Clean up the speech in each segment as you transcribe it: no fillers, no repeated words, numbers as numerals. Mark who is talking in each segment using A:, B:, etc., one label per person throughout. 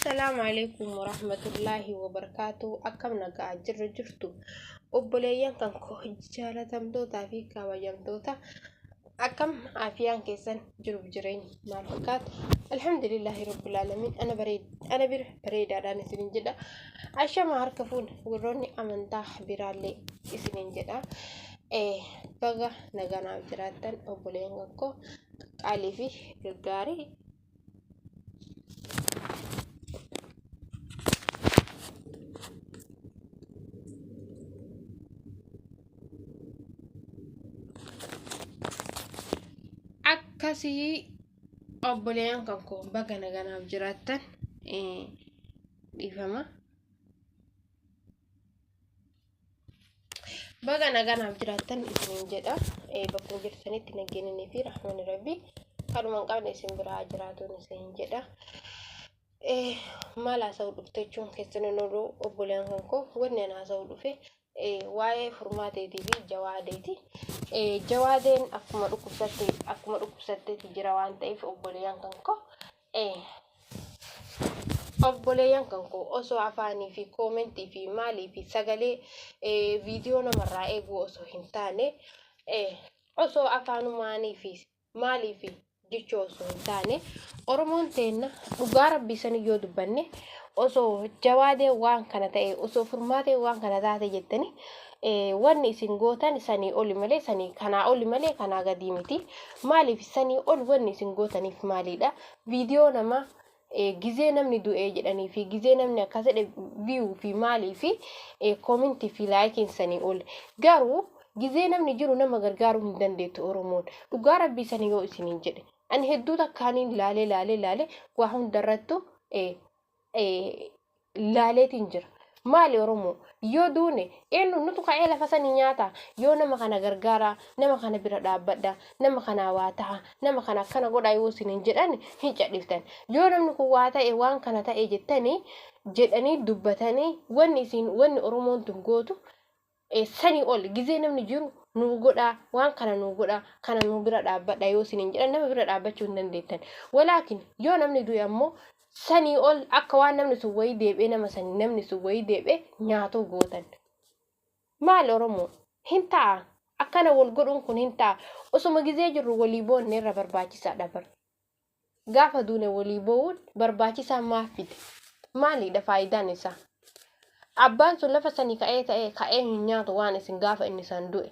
A: السلام عليكم ورحمة الله وبركاته. أكم نجا جرتو أبوليان كان كوجالة تمدوتا في كواجمدوتا أكم عافيان كيسن جرب جرين مع الفكات. الحمد لله رب العالمين. أنا بريد على نسين جدا عشان ما هركفون وروني أمنتاح برالي سنين جدا بقى نجانا جراتن أبوليان كو علي في الجاري akkasii obboleeyyan kan koo baga naganaaf jiraattan dhiifama baga naganaaf jiraattan isiniin jedha. Bakkuma jirtanitti nageenyanii fi rahmanni rabbii kanumaan qabne isin biraa jiraatuun isiniin jedha. Maal haasa'uu dhufte jechuun keessan nuruu obboleeyyan kan koo wanni an haasa'uu dhufe waa'ee furmaateetii fi jawaadeeti. Jawaadeen akkuma dhukkubsatteeti jira waan ta'eef obboleeyyan kan koo osoo afaanii fi koomentii fi maalii fi sagalee viidiyoo namarraa eeguu osoo hin taane osoo afaanumaanii fi maalii fi jechuu osoo hin taane Oromoon teenna dhugaa rabbii sanii yoo dubbanne osoo jawaadee waan kana ta'e osoo furmaatee waan kana taate jettani wanni isin gootan sanii oli malee sanii kanaa oli malee kanaa gadii miti. Maaliif sanii ol wanni isin gootaniif maalidha? Viidiyoo nama gizee namni du'ee jedhanii fi gizee namni akkas jedhe view fi maalii fi koomentii fi laayikiin sanii ol garuu gizee namni jiru nama gargaaruu hin dandeettu Oromoon. Dhugaa rabbii sanii yoo isiniin jedhe ani hedduu takkaaniin laalee waa hundarrattu laaleetiin jira. Maali Oromoo yoo duune eenyu nutu ka'ee lafa sanii nyaata yoo nama kana gargaara nama kana bira dhaabbadha nama kana waa ta'a nama kana akkana godha yoo isiniin jedhan hin cadhiftan. Yoo namni kun waa ta'e waan kana ta'e jedhanii dubbatanii wanni Oromoon tun gootu sanii ol gizee namni jiru nu godha waan kana nu godha kana nu bira dhaabbadha yoo isiniin jedhan nama bira dhaabbachuu hin dandeettan. Walaakin yoo namni du'e ammoo sanii ol akka waan namni sun wayii deebi'ee nama sanii namni sun wayii deebi'ee nyaatoo gootan. Maal Oromoo hin ta'a akkana wal godhuun kun hin ta'a. Osuma gizee jirru walii boonne irra barbaachisaadha bar. Gaafa duune walii bo'uun barbaachisaa maaf fide? Maalidha faayidaan isaa? Abbaan sun lafa sanii ka'ee hin nyaatu waan isin gaafa inni san du'e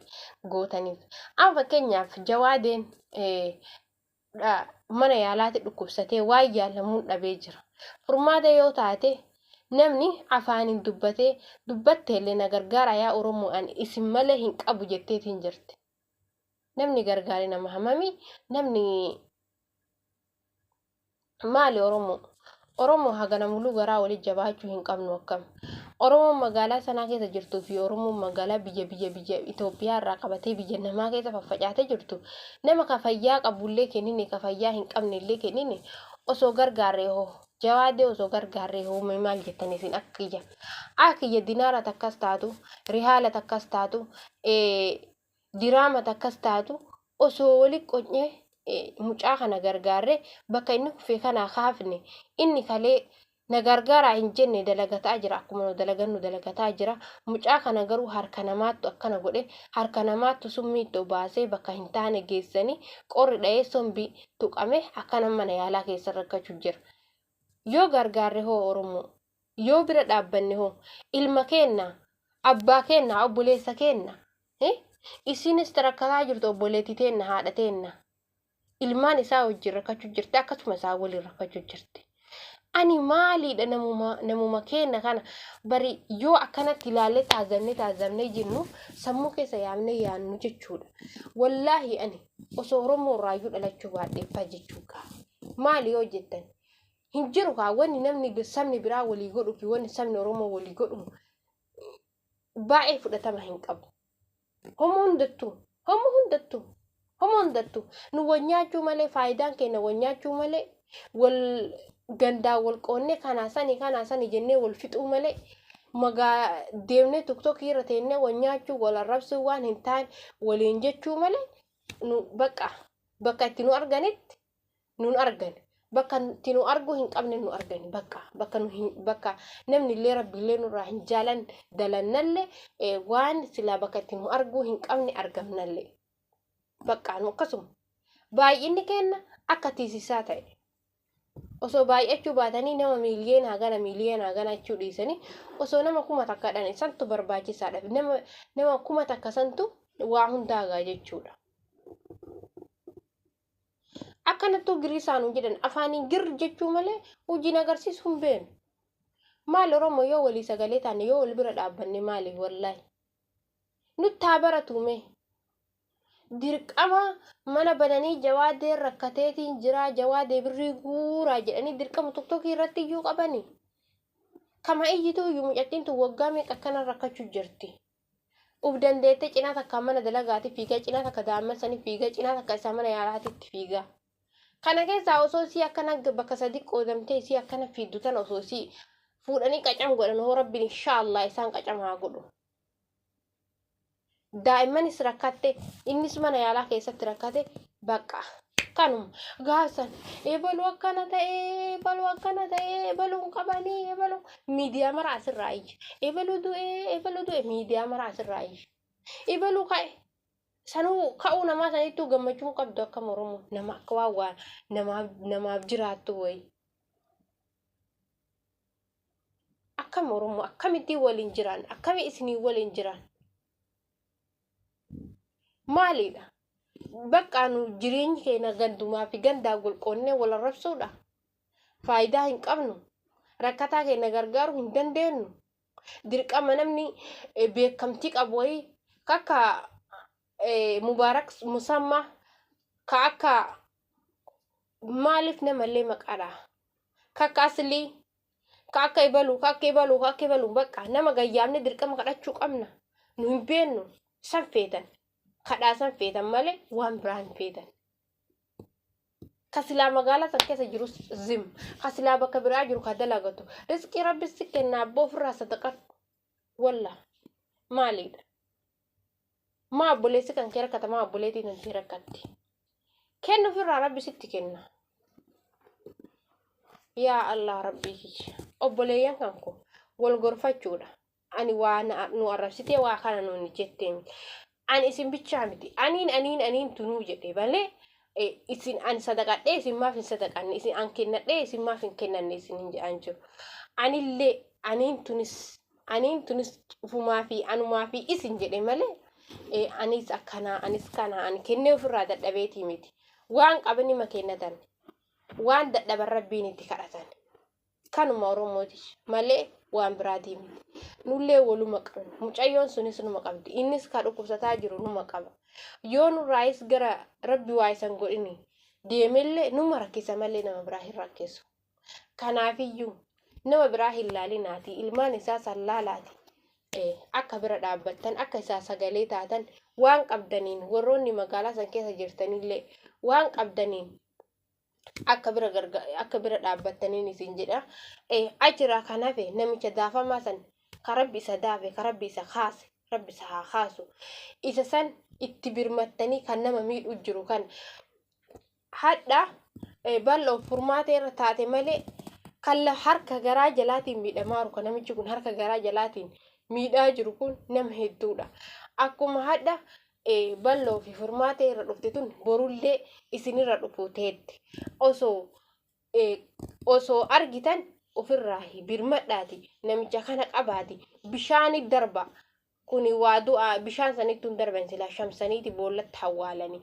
A: gootaniif. Amma fakkeenyaaf jawaadeen mana yaalaatti dhukkubsatee waan yaalamuun dhabee jira. Furmaata yoo taate namni afaaniin dubbattee illee na gargaara yaa Oromoo ani isin malee hin qabu jetteetiin jirti. Namni gargaare nama hamami namni maali Oromoo hagana muluu garaa walii jabaachuu hin qabnu akkam. Oromoon magaalaa sanaa keessa jirtuu fi Oromoon magaalaa biyya Itoophiyaa irraa qabatee biyya namaa keessa faffacaatee jirtu nama ka fayyaa qabullee kennine ka fayyaa hin qabnellee kennine osoo gargaarree hoo jawaadee osoo gargaarree hoo maal jettanii isin akkiyya dinaara takkas taatu rihaala takkas taatu diraama takkas taatu osoo wali qonyee mucaa kana gargaarree bakka inni kufee kana kaafne inni kalee na gargaaraa hin jenne dalagataa jira akkuma nu dalagannu dalagataa jira. Mucaa kana garuu harka namaattu akkana godhe harka namaattu summii itti baasee bakka hin taane geessanii qorri dha'ee sombii tuqame akkana mana yaalaa keessa rakkachuu jira. Yoo gargaarre hoo Oromoo yoo bira dhaabbanne hoo ilma keenna abbaa keenna obboleessa keenna isinis rakkataa jirtu obboleettii teenna haadha teenna ilmaan isaa wajjin rakkachuu jirti akkasuma isaa waliin rakkachuu jirti. Ani maalidha namuma keenna kana bari yoo akkanatti ilaalle taazamnee jennu sammuu keessa yaannu jechuudha. Wallaahi ani osoo Oromoo raayyuu dhalachuu baadheeffaa jechuudha. Maali yoo jettan hin jiru wanni namni sabni biraa walii godhu fi wanni sabni Oromoo walii godhu baay'ee fudhatama hin qabu. Homoo hundattuu nu wanyaachuu malee faayidaan keenya wanyaachuu malee wal gandaa wal qoonnee kana sani jennee wal fixuu malee deemnee tokkokkii irra teennee wanyaachuu wal arrabsuu waan hin taane waliin jechuu malee nu bakka itti nu arganitti nun argan bakka tinu argu hin qabne nu argani bakka namni illee rabbi illee nurraa hin jaalan dalannalle waan sila bakka tinu argu hin qabne argamnalle bakka nu akkasuma baay'inni kenna akka tiisisaa ta'e osoo baay'achuu baatanii nama miiliyoona hagana jechuu dhiisanii osoo nama 1000 takkadhaan santu barbaachisaadha nama 1000 takka santu waa hundaagaa jechuudha. Akkanattuu giriisaanu jedhan afaaniin gir jechuu malee hojiin agarsiisu hin beenu. Maal Oromoo yoo walii sagalee taane yoo wal bira dhaabbanne maali wallaahi. Nutti haa baratuume. Dirqama mana bananii jawaadee rakkateetiin jira jawaadee birrii guuraa jedhanii dirqama tokkokkii irratti iyyuu qabani. Kama iyyituu iyyuu mucattiin tun waggaa meeqa akkana rakkachuu jirti. Uf dandeette cinaa takka mana dalagaati fiigaa cinaa takka daa'imman sanii fiigaa cinaa takka isaa mana yaalaatitti fiigaa. Kana keessaa osoo si akkana bakka sadi qoodamtee si akkana fiiddu tan osoo si fuudhanii qacam godhan hoo rabbiin inshaallah isaan qacam haa godhu. Daa'immanis rakkatte innis mana yaalaa keessatti rakkate bakka kanuma gaafsan eebaluu akkana ta'ee eebaluun qabanii eebaluu miidiyaa mara asirraa iyya eebaluu du'e miidiyaa mara asirraa iyya eebaluu ka'e sanuu ka'uu namaa sanittuu gammachuu qabdu akka Oromoo nama akka waa namaaf jiraattu wayi akkam Oromoo akkamitti waliin jiran akkami isinii waliin jiran maalidha bakka nu jireenyi keenya gandumaa fi gandaa golqoonnee wal arrabsuudha faayidaa hin qabnu rakkataa keenya gargaaru hin dandeenyu dirqama namni beekamtii qabu wayi kakka Mubaarak Musammaa ka akka maaliif namallee maqaadha kakka aslii ka akka ibaluu bakka nama gayyaamne dirqama kadhachuu qabna nu hin beennu san feetan kadhaasan feetan malee waan biraan feetan. Kasilaa magaalaa san keessa jiru zim kasilaa bakka biraa jiru ka dalagatu rizqii rabbi si kenna abboo ofirraa sadaqatu walla maalidha. Ma obboleessi kan kee rakkata ma obboleetiin kan kee rakkatti. Kennu ofirraa rabbi sitti kenna. Yaa Allah rabbii obboleeyyan kan koo wal gorfachuudha. Ani waa nu arrabsitee waa kana nuuni jettee miti. Ani isin bichaa miti. Aniin tunuu jedhee malee isin ani sadaqadhee isin maaf hin sadaqanne isin an kennadhee isin maaf hin kennanne isin hin jedhan jiru. Anillee aniin tunis ufumaa fi anumaa fi isin jedhe malee anis akkana anis kana ani kennee ofirraa dadhabeetii miti. Waan qabani ma kennatan waan dadhaban rabbiin itti kadhatan. Kanuma Oromooti malee waan biraatii miti. Nullee waluma qabna. Mucayyoon sunis numa qabdi. Innis ka dhukkubsataa jiru numa qaba. Yoo nurraayis gara rabbi waa isan godhini deemellee numa rakkisa malee nama biraa hin rakkisu. Kanaafiyyuu nama biraa hin laalinaati ilmaan isaa sallaalaati. Akka bira dhaabbattan akka isaa sagalee taatan waan qabdaniin warroonni magaalaa san keessa jirtanillee waan qabdaniin akka bira dhaabbattaniin isin jedha. Achiraa kanafe namicha daafamaa san ka rabbi isa daafe ka rabbi isa kaase rabbi isa haa kaasu isa san itti birmattanii kan nama miidhu jiru kan hadha bal'oo furmaatee irra taate malee kan harka garaa jalaatiin miidhamaaru kan namichi kun harka garaa jalaatiin miidhaa jiru kun nama hedduudha. Akkuma hadha bal'oo fi furmaatee irra dhufte tun borullee isinirra dhufu teetti osoo argitan ofirraa birmadhaati namicha kana qabaati bishaani darba kuni waa du'aa bishaan sanittuun darban silaa shamsaniiti boollatti hawwaalanii